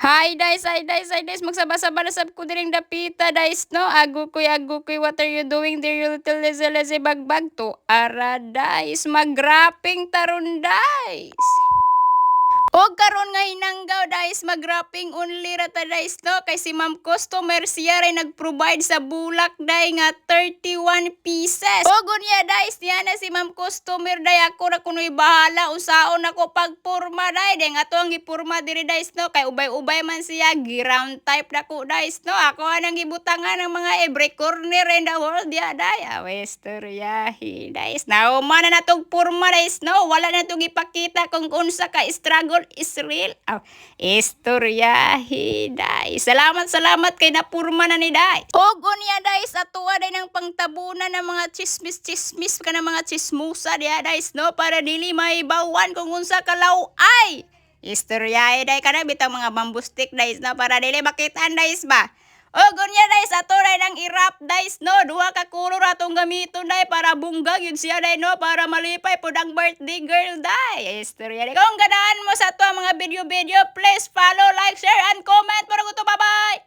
Hi, magsaba-saba na sab ko diring dapita, guys, no? Agukoy, what are you doing there, you little lazy bagbag to? Ara, guys, mag-wrapping taron, guys. Og karon nga hinanggaw dahis mag-wrapping only rata dahis no kay si Ma'am Customer siya ray nag-provide sa bulak day nga 31 pieces. Og unya dahis niya na si Ma'am Customer day ako ra kunoy bahala usaon ako pagpurma day deng ato ang gipurma diri dahis no kay ubay-ubay man siya gi-round type dako dahis no ako anang gibutangan ng mga every corner in the world dia day. Awestoryahi dahis na na natong purma dahis no wala na tong ipakita kung unsa ka struggle is real. Istoryahi, day. Salamat kay napurma na ni day. Og unya day sa tuwa day ng pangtabunan ng mga chismis ka ng mga chismusa diya day no para dili may bawan kung unsa ka ay. Istoryahi day kana bitang mga bamboo stick day no para dili makitaan day ba. O gunya day sa turay ng irap days no duha ka kulor atong gamiton day para bunggag yun siya day no para malipay pud ang birthday girl day. Istorya day. Kung ganahan mo sa to mga video please follow, like, share and comment para ko to bye-bye.